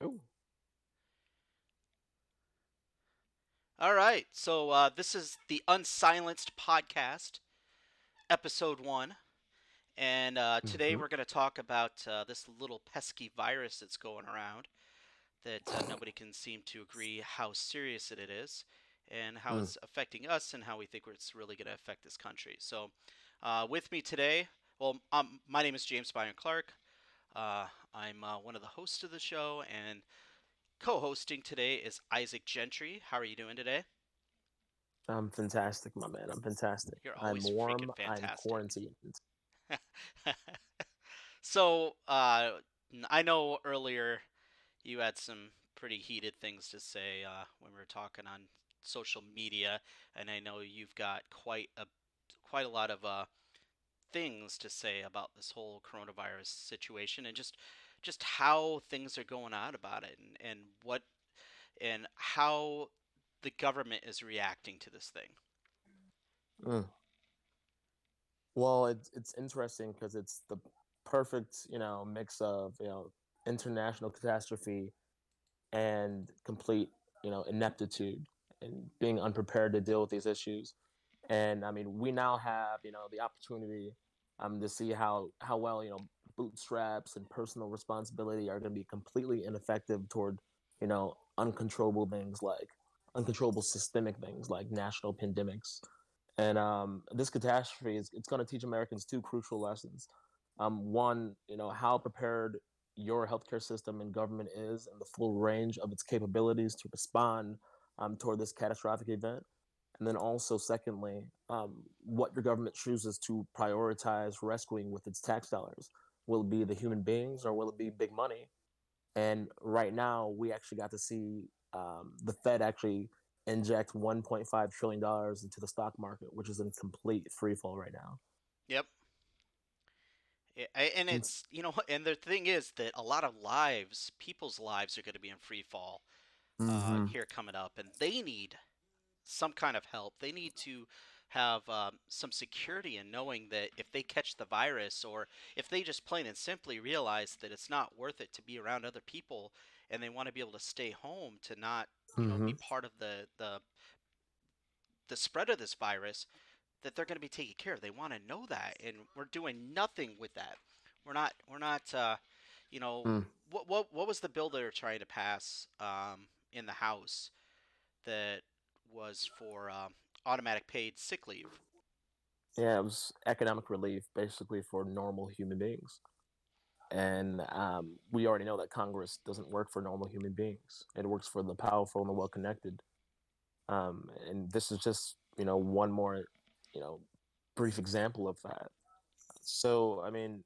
Oh. All right, so this is the UnSilenced podcast, episode one, and today Hmm. we're going to talk about this little pesky virus that's going around that nobody can seem to agree how serious it is, and how Mm. it's affecting us, and how we think it's really going to affect this country. So, with me today, my name is James Byron Clark. I'm one of the hosts of the show, and co-hosting today is Isaac Gentry. How are you doing today? I'm fantastic, my man. I'm fantastic. You're I'm always freaking warm. I'm fantastic. quarantined. So, I know earlier you had some pretty heated things to say when we were talking on social media, and I know you've got quite a lot of things to say about this whole coronavirus situation, and just how things are going on about it, and how the government is reacting to this thing. Mm. Well, it's interesting because it's the perfect, mix of, international catastrophe and complete, ineptitude and being unprepared to deal with these issues. And I mean, we now have, the opportunity to see how well, bootstraps and personal responsibility are going to be completely ineffective toward, uncontrollable systemic things like national pandemics. And this catastrophe is it's going to teach Americans two crucial lessons. One, how prepared your healthcare system and government is and the full range of its capabilities to respond toward this catastrophic event. And then also, secondly, what your government chooses to prioritize rescuing with its tax dollars. Will it be the human beings or will it be big money? And right now, we actually got to see the Fed actually inject $1.5 trillion into the stock market, which is in complete free fall right now. Yep. And And, it's and the thing is that a lot of people's lives are going to be in free fall mm-hmm, here coming up, and they need some kind of help. They need to have some security in knowing that if they catch the virus, or if they just plain and simply realize that it's not worth it to be around other people, and they want to be able to stay home to not be mm-hmm. part of the spread of this virus, that they're going to be taken care of. They want to know that, and we're doing nothing with that. We're not. You know, Mm. what was the bill they're trying to pass in the House that was for automatic paid sick leave? Yeah, it was economic relief basically for normal human beings. And we already know that Congress doesn't work for normal human beings. It works for the powerful and the well connected. And this is just, one more, you know, brief example of that. So, I mean,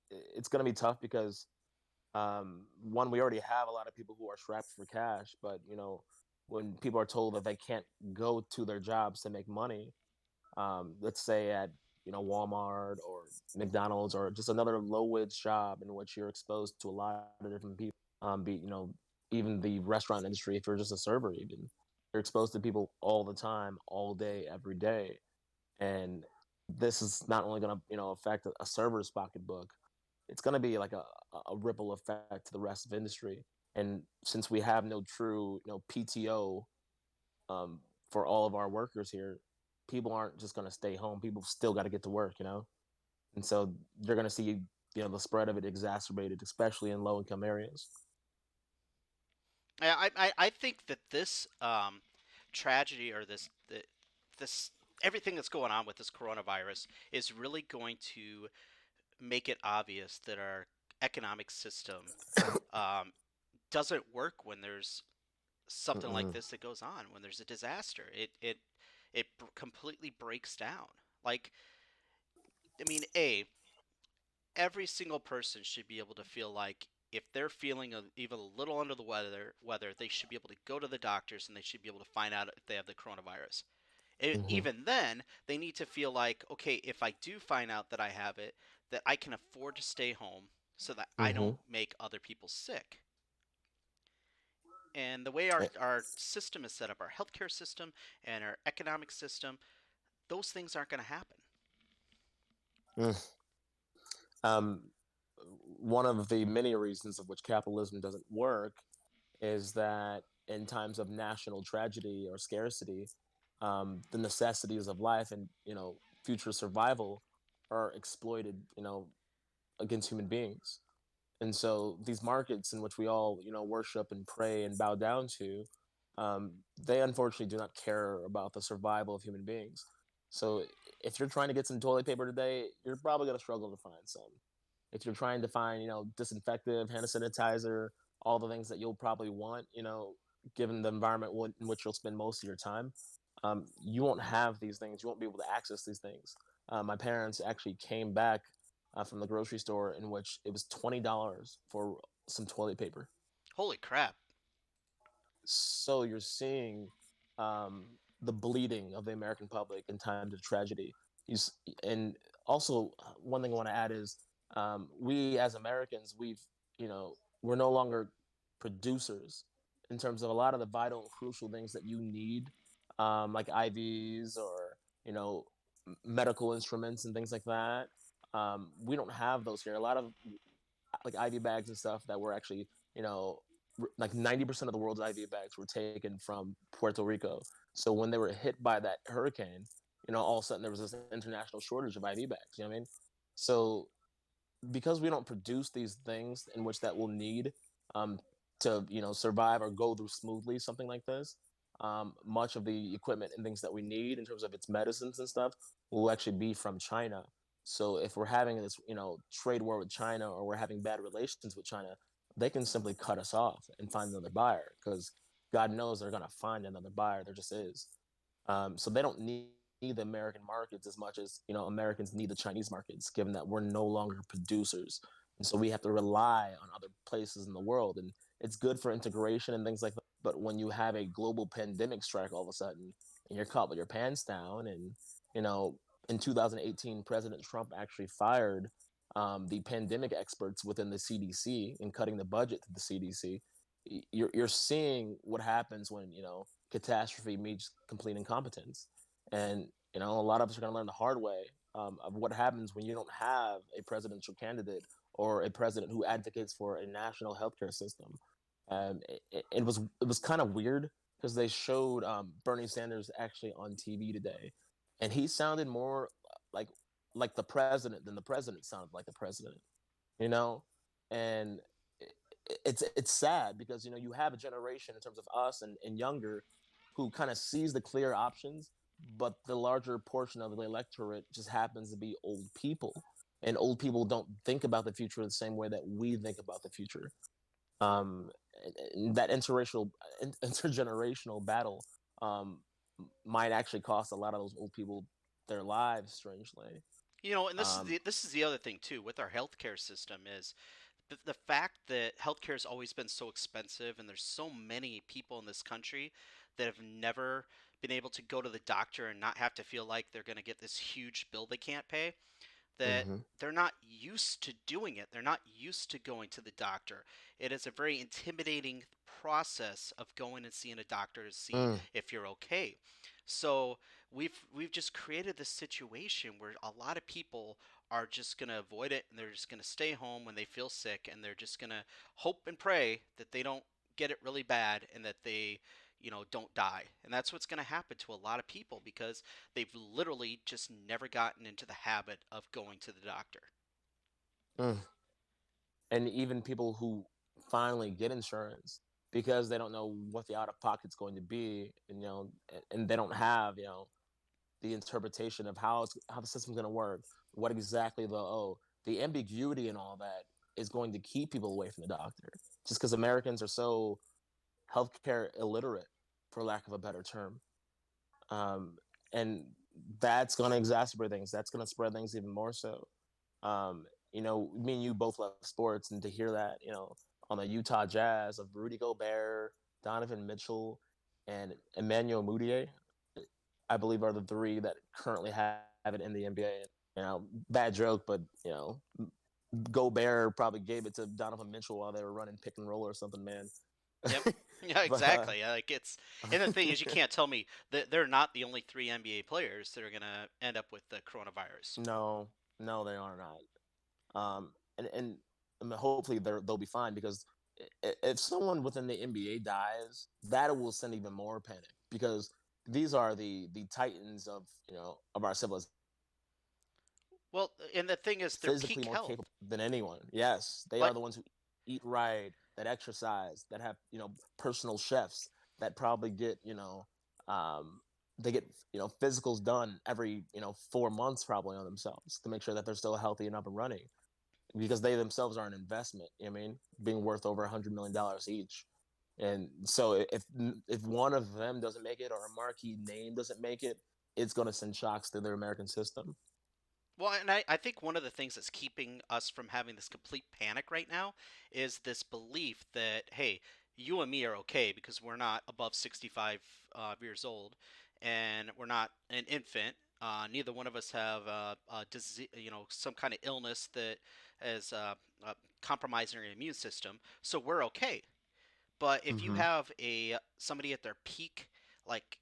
it's going to be tough because one, we already have a lot of people who are strapped for cash, but when people are told that they can't go to their jobs to make money, let's say at Walmart or McDonald's or just another low wage job in which you're exposed to a lot of different people, be even the restaurant industry, if you're just a server, even you're exposed to people all the time, all day, every day, and this is not only going to affect a server's pocketbook, it's going to be like a ripple effect to the rest of industry. And since we have no true PTO um, for all of our workers here, people aren't just going to stay home. People still got to get to work, and so you're going to see the spread of it exacerbated, especially in low income areas. I think that this tragedy, or this everything that's going on with this coronavirus is really going to make it obvious that our economic system um, doesn't work when there's something like Mm-mm. this that goes on. When there's a disaster, it completely breaks down. Like, I mean, every single person should be able to feel like if they're feeling even a little under the weather, they should be able to go to the doctors, and they should be able to find out if they have the coronavirus. Hmm. Even then, they need to feel like, okay, if I do find out that I have it, that I can afford to stay home so that I Hmm. don't make other people sick. And the way our system is set up, our healthcare system and our economic system, those things aren't going to happen. Mm. Um, one of the many reasons of which capitalism doesn't work is that in times of national tragedy or scarcity, the necessities of life and future survival are exploited, against human beings. And so these markets in which we all, worship and pray and bow down to, they unfortunately do not care about the survival of human beings. So if you're trying to get some toilet paper today, you're probably going to struggle to find some. If you're trying to find, disinfectant, hand sanitizer, all the things that you'll probably want, given the environment in which you'll spend most of your time, you won't have these things. You won't be able to access these things. My parents actually came back from the grocery store in which it was $20 for some toilet paper. Holy crap. So you're seeing the bleeding of the American public in times of tragedy. And also, one thing I want to add is we as Americans, we're no longer producers in terms of a lot of the vital and crucial things that you need, like IVs or medical instruments and things like that. We don't have those here. A lot of like IV bags and stuff that were actually, like 90% of the world's IV bags were taken from Puerto Rico. So when they were hit by that hurricane, all of a sudden there was this international shortage of IV bags. You know what I mean? So because we don't produce these things in which that we'll need um, to survive or go through smoothly something like this, much of the equipment and things that we need in terms of its medicines and stuff will actually be from China. So if we're having this trade war with China or we're having bad relations with China, they can simply cut us off and find another buyer because God knows they're going to find another buyer. There just is. So they don't need the American markets as much as Americans need the Chinese markets, given that we're no longer producers, and so we have to rely on other places in the world. And it's good for integration and things like that. But when you have a global pandemic strike all of a sudden, and you're caught with your pants down, and you know, in 2018, President Trump actually fired the pandemic experts within the CDC and cutting the budget to the CDC. You're seeing what happens when catastrophe meets complete incompetence. And a lot of us are going to learn the hard way of what happens when you don't have a presidential candidate or a president who advocates for a national healthcare system. It was kind of weird because they showed Bernie Sanders actually on TV today, and he sounded more like like the president than the president sounded like the president. You know, and it's sad because you have a generation in terms of us and younger who kind of sees the clear options, but the larger portion of the electorate just happens to be old people, and old people don't think about the future the same way that we think about the future. That intergenerational battle might actually cost a lot of those old people their lives, strangely. And um, this is the other thing too with our healthcare system is the fact that healthcare has always been so expensive, and there's so many people in this country that have never been able to go to the doctor and not have to feel like they're going to get this huge bill they can't pay, that mhm, they're not used to doing it. They're not used to going to the doctor. It is a very intimidating process of going and seeing a doctor to see mm, if you're okay. So we've just created this situation where a lot of people are just going to avoid it, and they're just going to stay home when they feel sick, and they're just going to hope and pray that they don't get it really bad and that they don't die. And that's what's going to happen to a lot of people because they've literally just never gotten into the habit of going to the doctor. mm. And even people who finally get insurance because they don't know what the out of pocket's going to be, and and they don't have the interpretation of how the system's going to work, what exactly the ambiguity and all that is going to keep people away from the doctor, just because Americans are so healthcare illiterate, for lack of a better term. And that's going to exacerbate things. That's going to spread things even more so. Me and you both love sports, and to hear that, on the Utah Jazz of Rudy Gobert, Donovan Mitchell, and Emmanuel Mudiay, I believe are the three that currently have it in the NBA. Bad joke, but Gobert probably gave it to Donovan Mitchell while they were running pick and roll or something, man. Yep. Yeah, but exactly. Like and the thing is, you can't tell me that they're not the only three NBA players that are gonna end up with the coronavirus. no, no, they are not. And I mean, hopefully they'll be fine because if someone within the NBA dies, that will send even more panic because these are the titans of of our civilization, Well, and the thing is, their physically peak more capable health. than anyone. Yes, they are But the ones who eat right, that exercise, that have personal chefs that probably get um, they get physicals done every 4 months probably on themselves to make sure that they're still healthy and up and running because they themselves are an investment. You know what I mean, being worth over $100 million each. And so if one of them doesn't make it or a marquee name doesn't make it, it's going to send shocks through their American system. Well, and I think one of the things that's keeping us from having this complete panic right now is this belief that, hey, you and me are okay because we're not above 65 years old and we're not an infant. Neither one of us have a disease, some kind of illness that is compromising our immune system, so we're okay. But if you Mm-hmm. have a somebody at their peak, like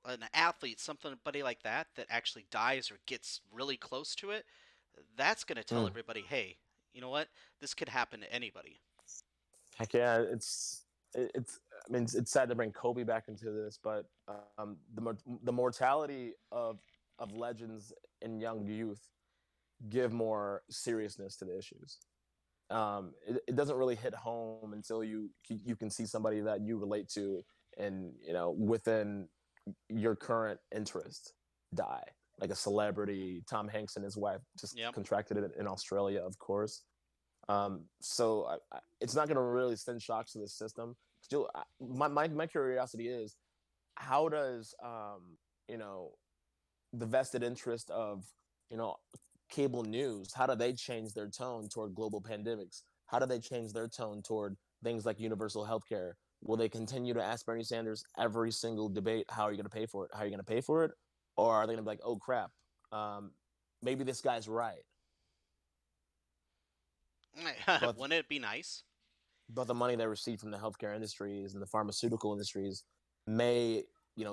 an athlete, somebody like that, that actually dies or gets really close to it, that's going to tell Mm. everybody, hey, you know what? This could happen to anybody. Heck yeah, it's. I mean, it's sad to bring Kobe back into this, but the mortality of legends in young youth give more seriousness to the issues. It doesn't really hit home until you can see somebody that you relate to and within your current interest die, like a celebrity. Tom Hanks and his wife just Yep. contracted it in Australia, of course. So it's not going to really send shocks to the system. Still, my curiosity is how does you know the vested interest of you know cable news, how do they change their tone toward global pandemics? How do they change their tone toward things like universal healthcare? Will they continue to ask Bernie Sanders every single debate, how are you going to pay for it? How are you going to pay for it? Or are they going to be like, oh crap, um, maybe this guy's right, but Wouldn't it be nice? the money they receive from the healthcare industries and the pharmaceutical industries may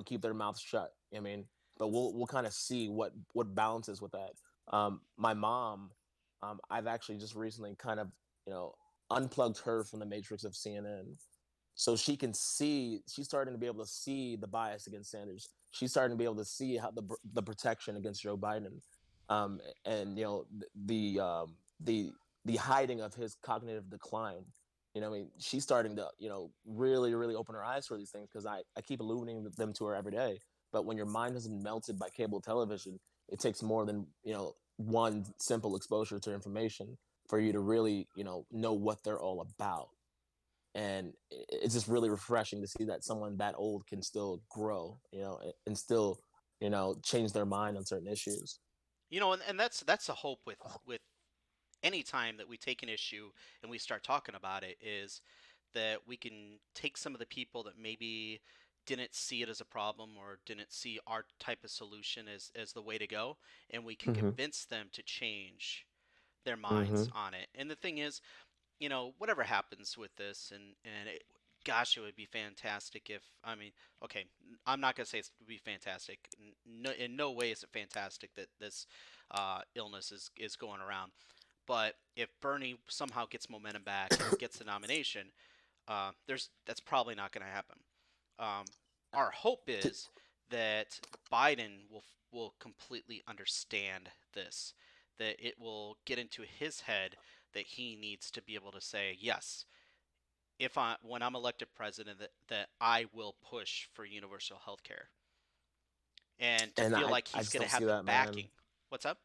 keep their mouths shut. I mean, but we'll kind of see what balances with that. My mom, I've actually just recently kind of unplugged her from the matrix of CNN, so she can see. She's starting to be able to see the bias against Sanders. She's starting to be able to see how the protection against Joe Biden, and the hiding of his cognitive decline. I mean, she's starting to really really open her eyes for these things because I keep alluding them to her every day. But when your mind has been melted by cable television, it takes more than one simple exposure to information for you to really know what they're all about. And it's just really refreshing to see that someone that old can still grow, and still change their mind on certain issues. And that's a hope with any time that we take an issue and we start talking about it, is that we can take some of the people that maybe didn't see it as a problem or didn't see our type of solution as the way to go, and we can Mm-hmm. convince them to change their minds Mm-hmm. on it. And the thing is, whatever happens with this, gosh, it would be fantastic if, I mean, okay, I'm not gonna say it would be fantastic. No, in no way is it fantastic that this illness is going around. But if Bernie somehow gets momentum back and gets the nomination, there's that's probably not going to happen. Um, our hope is that Biden will completely understand this, that it will get into his head that he needs to be able to say, yes, if I when I'm elected president, that I will push for universal health care, and to And feel I, like I he's just going to don't see have the that, man. backing. What's up?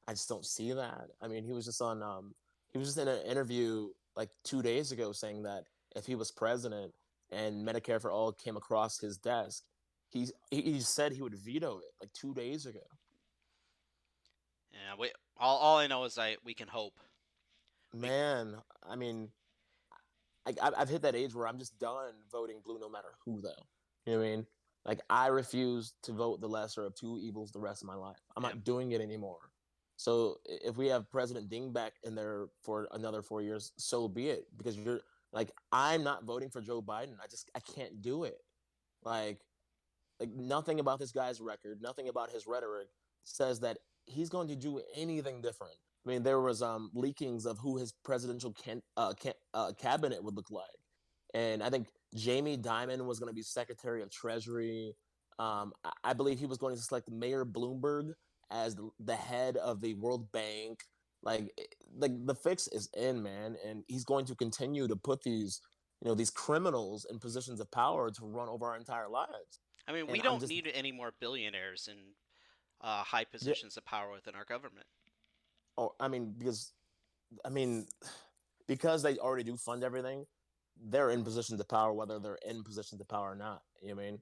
I just don't see that. I mean, he was just in an interview like 2 days ago saying that if he was president and Medicare for all came across his desk, he said he would veto it like 2 days ago. Yeah, all I know is we can hope. We Man, I mean, I've hit that age where I'm just done voting blue no matter who, though. You know what I mean? Like, I refuse to vote the lesser of two evils the rest of my life. I'm yeah. not doing it anymore. So if we have President Dingback in there for another 4 years, so be it. Because you're like, I'm not voting for Joe Biden. I can't do it. Like, nothing about this guy's record, nothing about his rhetoric says that he's going to do anything different. I mean, there was leakings of who his presidential cabinet would look like, and I think Jamie Dimon was going to be Secretary of Treasury. I believe he was going to select Mayor Bloomberg as the head of the World Bank. Like the fix is in, man, and he's going to continue to put these criminals in positions of power to run over our entire lives. I mean, we And I'm don't just need any more billionaires in high yeah, positions of power within our government. oh, I mean because they already do fund everything, they're in positions of power whether they're in positions of power or not. You know what I mean?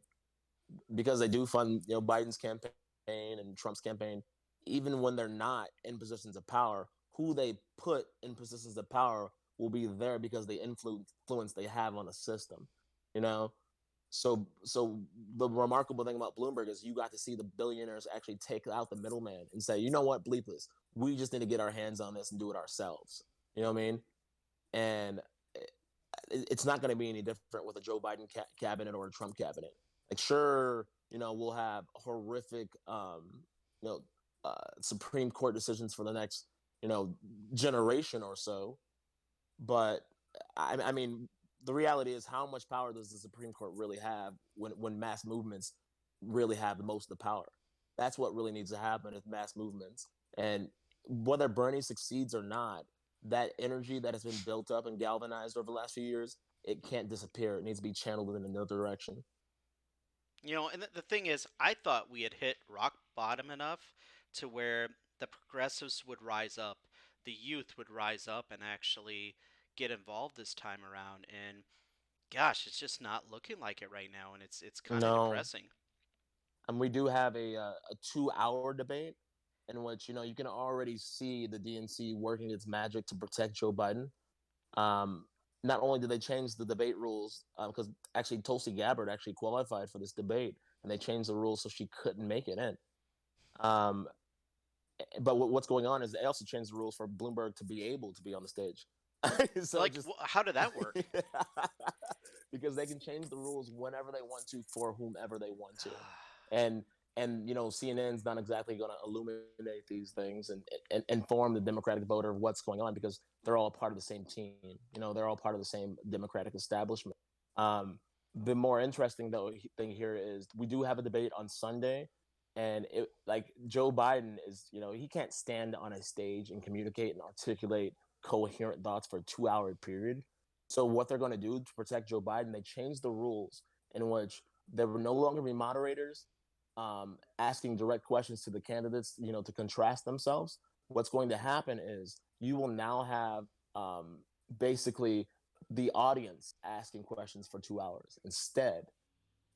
Because they do fund Biden's campaign and Trump's campaign, even when they're not in positions of power, who they put in positions of power will be there because the influence they have on the system. You know, so the remarkable thing about Bloomberg is you got to see the billionaires actually take out the middleman and say, you know what, bleep this. We just need to get our hands on this and do it ourselves. You know what I mean? And it's not going to be any different with a Joe Biden cabinet or a Trump cabinet. Like, sure, we'll have horrific, you know, Supreme Court decisions for the next, generation or so. But I mean, the reality is, how much power does the Supreme Court really have when mass movements really have the most of the power? That's what really needs to happen is mass movements. And whether Bernie succeeds or not, that energy that has been built up and galvanized over the last few years, it can't disappear. It needs to be channeled in another direction. And the thing is, I thought we had hit rock bottom enough to where the progressives would rise up, the youth would rise up and actually get involved this time around. And gosh, it's just not looking like it right now, and it's kind of No, depressing. and we do have a 2 hour debate in which you can already see the DNC working its magic to protect Joe Biden. Um, Not only did they change the debate rules, because actually Tulsi Gabbard actually qualified for this debate, and they changed the rules so she couldn't make it in. Um, but what's going on is they also changed the rules for Bloomberg to be able to be on the stage. So Like, just how did that work? because they can change the rules whenever they want to for whomever they want to, and CNN's not exactly going to illuminate these things and inform the Democratic voter of what's going on because they're all part of the same team. They're all part of the same Democratic establishment. The more interesting though thing here is we do have a debate on Sunday, and like Joe Biden is, he can't stand on a stage and communicate and articulate coherent thoughts for a 2 hour period. So what they're going to do to protect Joe Biden, they changed the rules in which there will no longer be moderators asking direct questions to the candidates, to contrast themselves. What's going to happen is you will now have basically the audience asking questions for 2 hours instead.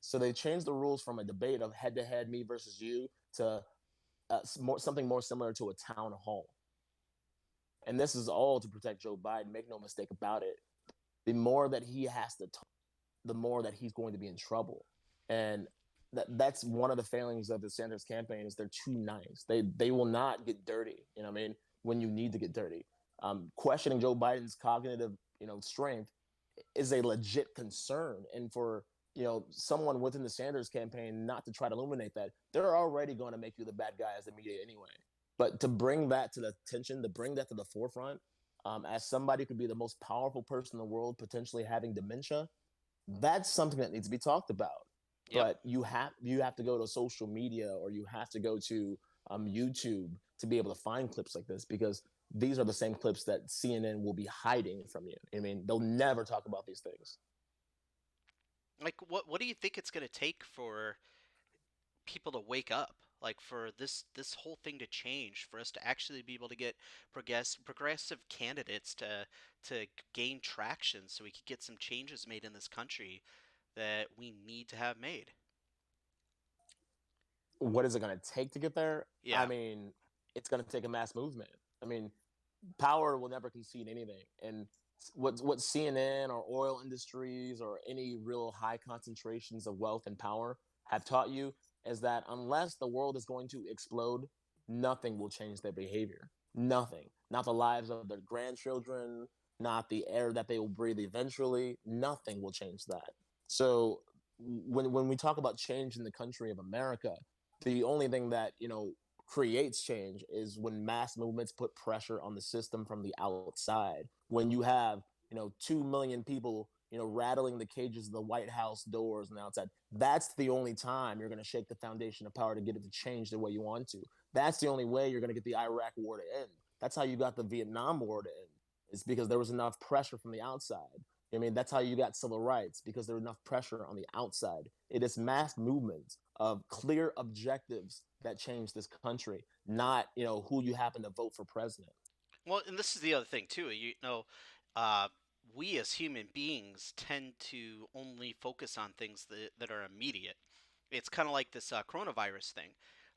So they changed the rules from a debate of head to head, me versus you, to something more similar to a town hall. And this is all to protect Joe Biden. Make no mistake about it. The more that he has to talk, the more that he's going to be in trouble. And that's one of the failings of the Sanders campaign is they're too nice. They will not get dirty. You know what I mean? When you need to get dirty. Questioning Joe Biden's cognitive, strength is a legit concern. And for someone within the Sanders campaign not to try to illuminate that, they're already going to make you the bad guy as the media anyway. But to bring that to the attention, to bring that to the forefront, as somebody who could be the most powerful person in the world, potentially having dementia, that's something that needs to be talked about. Yep. But you have to go to social media or you have to go to YouTube to be able to find clips like this because these are the same clips that CNN will be hiding from you. I mean, they'll never talk about these things. Like, what do you think it's going to take for people to wake up? Like, for this whole thing to change, for us to actually be able to get progressive candidates to gain traction, so we could get some changes made in this country that we need to have made. What is it going to take to get there? I Yeah. mean, it's going to take a mass movement. I mean, power will never concede anything. And what CNN or oil industries or any real high concentrations of wealth and power have taught you is that unless the world is going to explode, nothing will change their behavior. Nothing. Not the lives of their grandchildren, not the air that they will breathe eventually. Nothing will change that. So when we talk about change in the country of America, the only thing that creates change is when mass movements put pressure on the system from the outside. When you have, 2 million people, rattling the cages of the White House doors and outside, that's the only time you're going to shake the foundation of power to get it to change the way you want to. That's the only way you're going to get the Iraq war to end. That's how you got the Vietnam war to end. It's because there was enough pressure from the outside. I mean, that's how you got civil rights, because there was enough pressure on the outside. It is mass movements of clear objectives that change this country, not, who you happen to vote for president. Well, and this is the other thing too. Uh, we as human beings tend to only focus on things that are immediate. It's kind of like this coronavirus thing.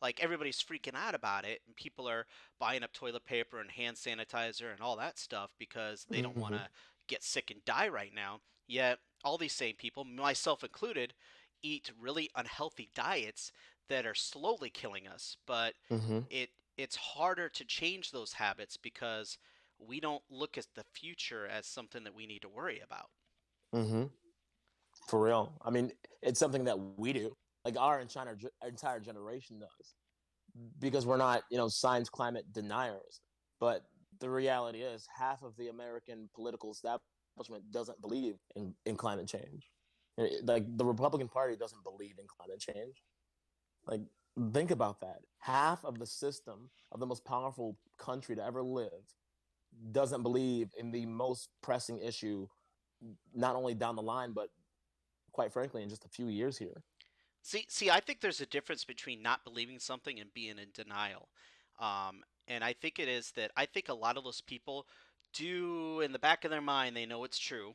Like everybody's freaking out about it, and people are buying up toilet paper and hand sanitizer and all that stuff because they don't want Mm-hmm. to get sick and die right now. Yet, all these same people, myself included, eat really unhealthy diets that are slowly killing us. But Mm-hmm. it's harder to change those habits because we don't look at the future as something that we need to worry about. Mm-hmm. For real. I mean, it's something that we do, like entire generation does, because we're not, science climate deniers. But the reality is, half of the American political establishment doesn't believe in climate change. Like the Republican Party doesn't believe in climate change. Like, think about that. Half of the system of the most powerful country to ever live doesn't believe in the most pressing issue, not only down the line, but quite frankly, in just a few years here. See, I think there's a difference between not believing something and being in denial. And I think it is that I think a lot of those people do, in the back of their mind, they know it's true.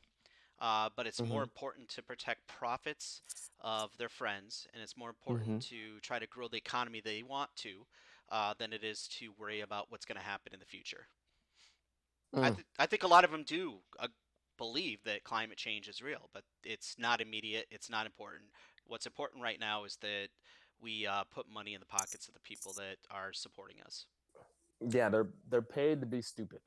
But it's more Mm-hmm. important to protect profits of their friends, and it's more important Mm-hmm. to try to grow the economy they want to, than it is to worry about what's going to happen in the future. Mm. I think a lot of them do believe that climate change is real, but it's not immediate. It's not important. What's important right now is that we put money in the pockets of the people that are supporting us. Yeah, they're paid to be stupid.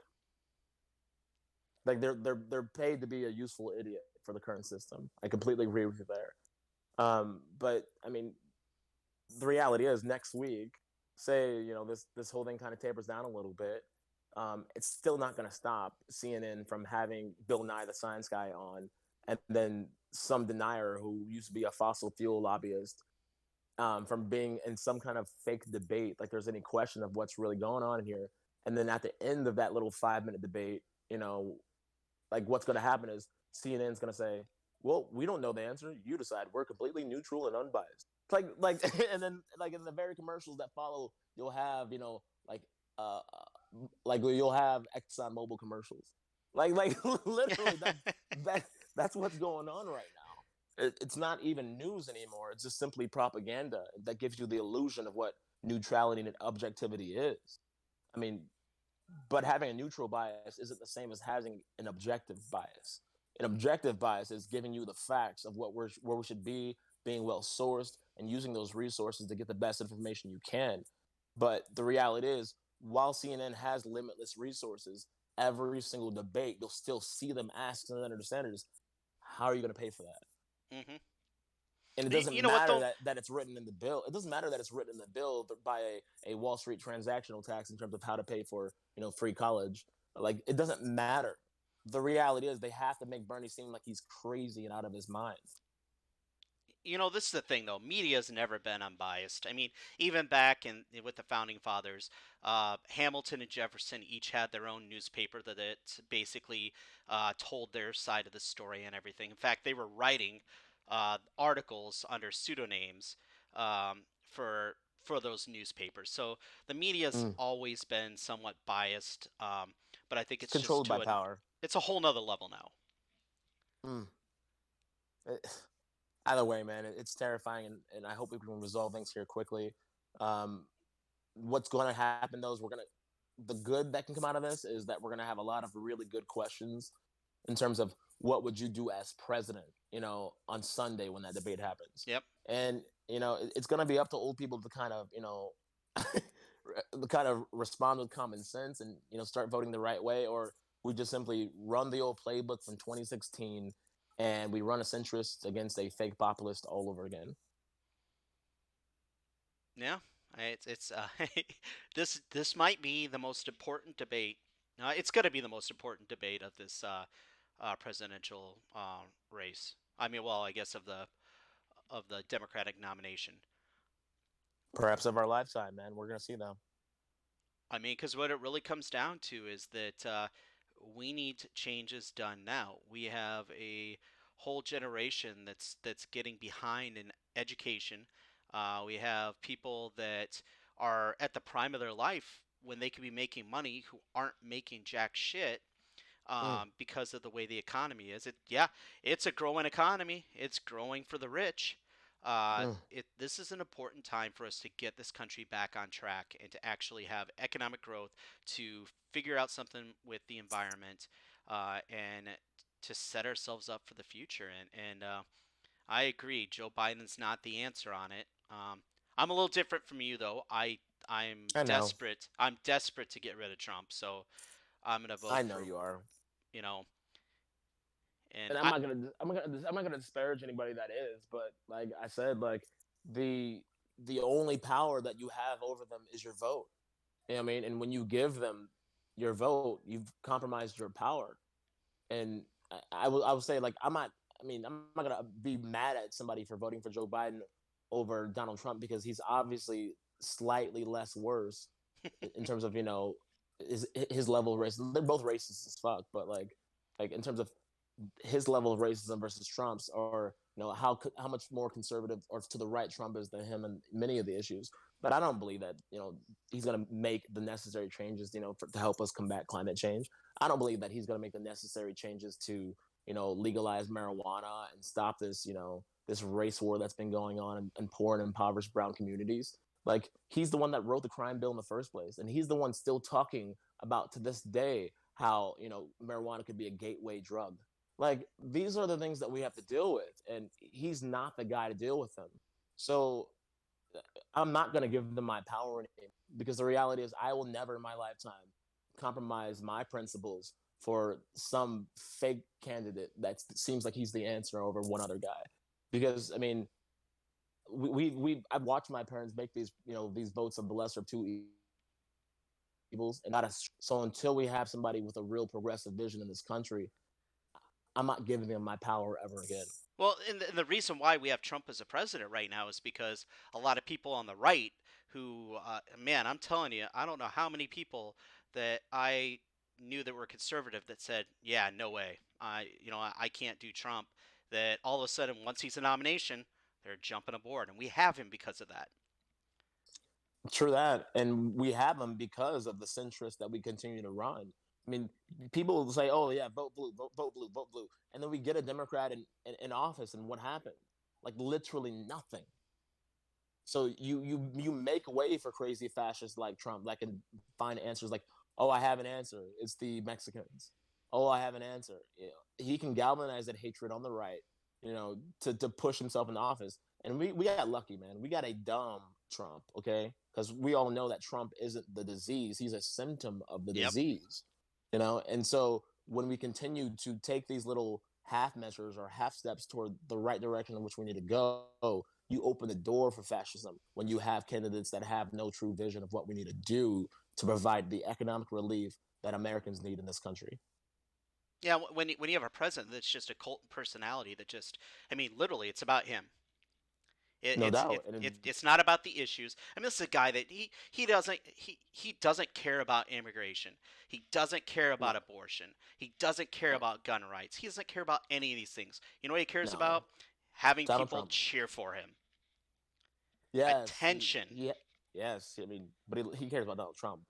Like they're paid to be a useful idiot for the current system. I completely agree with you there. But I mean, the reality is, next week, say, this whole thing kind of tapers down a little bit, it's still not going to stop CNN from having Bill Nye the Science Guy on, and then some denier who used to be a fossil fuel lobbyist, from being in some kind of fake debate, like there's any question of what's really going on here. And then at the end of that little 5 minute debate, like what's going to happen is CNN's going to say, "Well, we don't know the answer. You decide. We're completely neutral and unbiased." Like, and then like in the very commercials that follow, you'll have, uh, like you'll have ExxonMobil commercials. Like literally that that's what's going on right now. It's not even news anymore. It's just simply propaganda that gives you the illusion of what neutrality and objectivity is. I mean, but having a neutral bias isn't the same as having an objective bias. An objective bias is giving you the facts of where we should be, being well sourced, and using those resources to get the best information you can. But the reality is, while CNN has limitless resources, every single debate you'll still see them ask Senator Sanders, "How are you going to pay for that?" Hmm. And it You doesn't know what matter though? that it's written in the bill. It doesn't matter that it's written in the bill by a Wall Street transactional tax in terms of how to pay for, free college. Like, it doesn't matter. The reality is, they have to make Bernie seem like he's crazy and out of his mind. This is the thing though. Media's never been unbiased. I mean, even back in with the founding fathers, Hamilton and Jefferson each had their own newspaper that basically told their side of the story and everything. In fact, they were writing articles under pseudonyms for those newspapers. So the media's Mm. always been somewhat biased, but I think It's it's just controlled by power. it's a whole nother level now. Mm. Either way, man, it's terrifying, and I hope we can resolve things here quickly. Um, what's going to happen though is the good that can come out of this is that we're going to have a lot of really good questions in terms of what would you do as president, on Sunday when that debate happens. Yep. And, it's going to be up to old people to kind of, kind of respond with common sense and, start voting the right way. Or we just simply run the old playbook from 2016 and we run a centrist against a fake populist all over again. Yeah. It's this might be the most important debate. It's going to be the most important debate of this presidential race. I mean, well, I guess of the Democratic nomination. Perhaps of our lifetime, man. We're gonna see them. I mean, because what it really comes down to is that we need changes done now. We have a whole generation that's getting behind in education. We have people that are at the prime of their life when they could be making money who aren't making jack shit Mm, because of the way the economy is. Yeah, it's a growing economy. It's growing for the rich. mm. This is an important time for us to get this country back on track and to actually have economic growth, to figure out something with the environment, and to set ourselves up for the future. And I agree, Joe Biden's not the answer on it. I'm a little different from you though. I'm I know. desperate. I'm desperate to get rid of Trump. So I'm gonna vote I know for you are. you know. And And I I'm not gonna disparage anybody that is, but like I said, like the the only power that you have over them is your vote. You know what I mean? And when you give them your vote, you've compromised your power. And I will say like I'm not gonna be mad at somebody for voting for Joe Biden over Donald Trump because he's obviously slightly less worse in terms of his level of racism. They're both racist as fuck, but like in terms of his level of racism versus Trump's, or how much more conservative or to the right Trump is than him and many of the issues. But I don't believe that he's going to make the necessary changes to help us combat climate change. I don't believe that he's going to make the necessary changes to legalize marijuana and stop this race war that's been going on in poor and impoverished brown communities. Like he's the one that wrote the crime bill in the first place, and he's the one still talking about to this day how marijuana could be a gateway drug. Like these are the things that we have to deal with, and he's not the guy to deal with them. So I'm not going to give them my power anymore because the reality is I will never in my lifetime compromise my principles for some fake candidate that seems like he's the answer over one other guy. Because I mean, I've watched my parents make these votes of the lesser of two evils, and not so until we have somebody with a real progressive vision in this country, I'm not giving them my power ever again. well, and the reason why we have Trump as a president right now is because a lot of people on the right who, man, I'm telling you, I don't know how many people that I knew that were conservative that said, yeah, no way, I can't do Trump. That all of a sudden, once he's a nomination, they're jumping aboard, and we have him because of that. True that, and we have them because of the centrist that we continue to run. I mean, people will say, "Oh yeah, vote blue, vote blue, vote blue," and then we get a Democrat in office, and what happened? Like literally nothing. So you make way for crazy fascists like Trump that can find answers like, oh, I have an answer. It's the Mexicans. Oh, I have an answer. He can galvanize that hatred on the right, to push himself in office. And we got lucky, man. We got a dumb Trump, okay? Because we all know that Trump isn't the disease; he's a symptom of the Yep. disease. And so when we continue to take these little half measures or half steps toward the right direction in which we need to go, you open the door for fascism when you have candidates that have no true vision of what we need to do to provide the economic relief that Americans need in this country. Yeah, when you have a president that's just a cult personality that just, I mean, literally, it's about him. It, No it's doubt. it, it it's not about the issues. I mean, this is a guy that he doesn't care about immigration. He doesn't care about No, abortion. He doesn't care no, about gun rights. He doesn't care about any of these things. You know what he cares no. about? Having Donald people Trump. cheer for him. Yes, Attention. yes. I mean, but he cares about Donald Trump.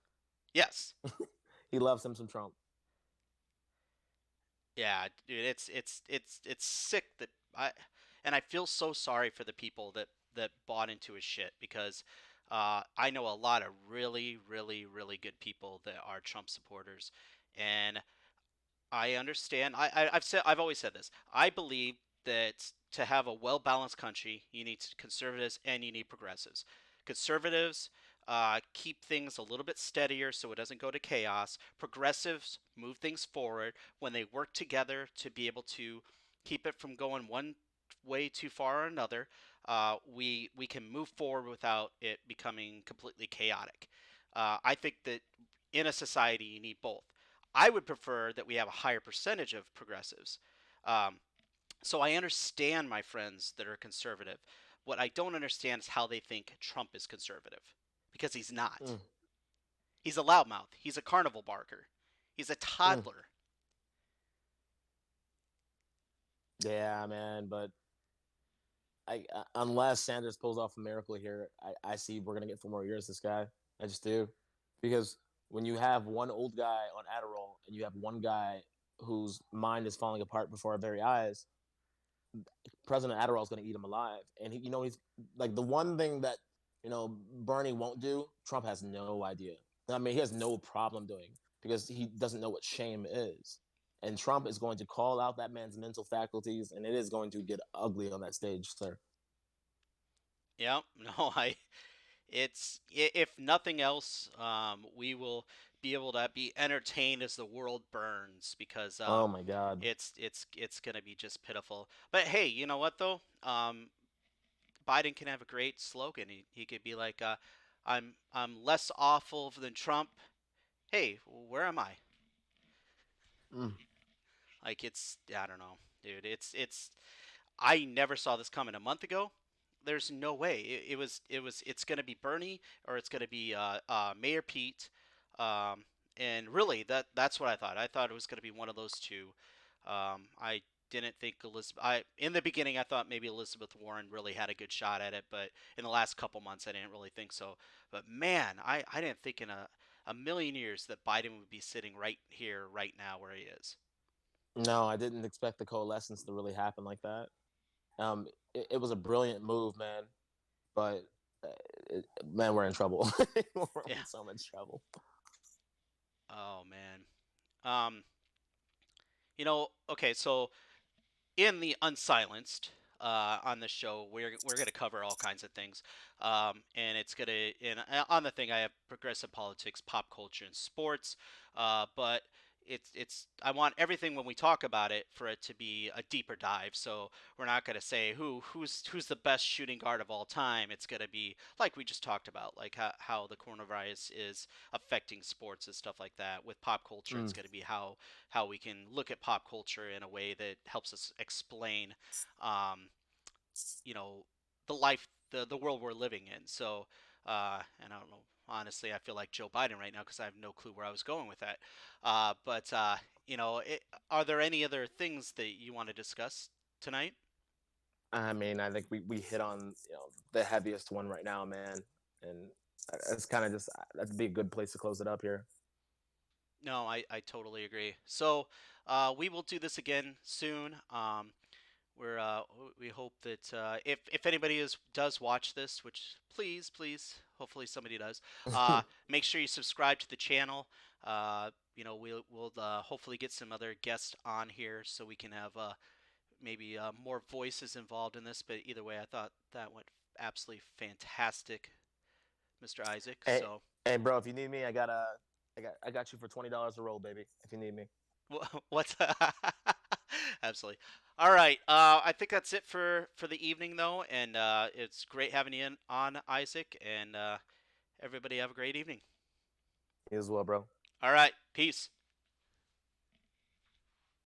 Yes. He loves him some Trump. Yeah, dude, it's sick that I feel so sorry for the people that bought into his shit because I know a lot of really, really, really good people that are Trump supporters, and I understand. I've always said this. I believe that to have a well balanced country, you need conservatives and you need progressives. Conservatives keep things a little bit steadier so it doesn't go to chaos. Progressives move things forward when they work together to be able to keep it from going way too far or another, we can move forward without it becoming completely chaotic. I think that in a society you need both. I would prefer that we have a higher percentage of progressives. Um, so I understand my friends that are conservative. What I don't understand is how they think Trump is conservative, because he's not. Mm, He's a loudmouth. He's a carnival barker. He's a mm. toddler. Yeah, man. But unless Sanders pulls off a miracle here, I see we're gonna get 4 more years. This guy, I just do, because when you have one old guy on Adderall and you have one guy whose mind is falling apart before our very eyes, President Adderall is going to eat him alive. And he's like the one thing that Bernie won't do. Trump has no idea. I mean, he has no problem doing because he doesn't know what shame is. And Trump is going to call out that man's mental faculties, and it is going to get ugly on that stage, sir. Yep. No, if nothing else, we will be able to be entertained as the world burns, because Oh my God. it's gonna be just pitiful. But hey, you know what though? Biden can have a great slogan. He could be like, I'm less awful than Trump. Hey, where am I? Mm, Like, it's, I don't know, dude. It's I never saw this coming a month ago. There's no way. It's gonna be Bernie, or it's gonna be Mayor Pete, and really that's what I thought. I thought it was gonna be one of those two. I didn't think Elizabeth. I In the beginning I thought maybe Elizabeth Warren really had a good shot at it, but in the last couple months I didn't really think so. But man, I didn't think in a million years that Biden would be sitting right here, right now, where he is. no, I didn't expect the coalescence to really happen like that. It was a brilliant move, man. But uh, man, we're in trouble. We're Yeah. in so much trouble. Oh man. Um, okay, so in the Unsilenced, on the show, we're gonna cover all kinds of things, and it's gonna and on the thing I have progressive politics, pop culture, and sports, but it's I want everything when we talk about it for it to be a deeper dive. So we're not gonna say who's the best shooting guard of all time. It's gonna be like we just talked about, like how the coronavirus is affecting sports and stuff like that. With pop culture, it's Mm. gonna be how we can look at pop culture in a way that helps us explain, um, you know, the life, the world we're living in. So, and I don't know. Honestly, I feel like Joe Biden right now because I have no clue where I was going with that. But are there any other things that you want to discuss tonight? I mean, I think we hit on the heaviest one right now, man, and that's kind of just that'd be a good place to close it up here. No, I totally agree. So, we will do this again soon. We hope that if anybody does watch this, which please, hopefully somebody does, make sure you subscribe to the channel. We'll hopefully get some other guests on here so we can have maybe more voices involved in this. But either way, I thought that went absolutely fantastic, Mr. Isaac. Hey, So hey, bro, if you need me, I got you for $20 a roll, baby. If you need me. what's absolutely. All right. I think that's it for the evening, though, and it's great having you on, Isaac, and everybody have a great evening. You as well, bro. All right. Peace.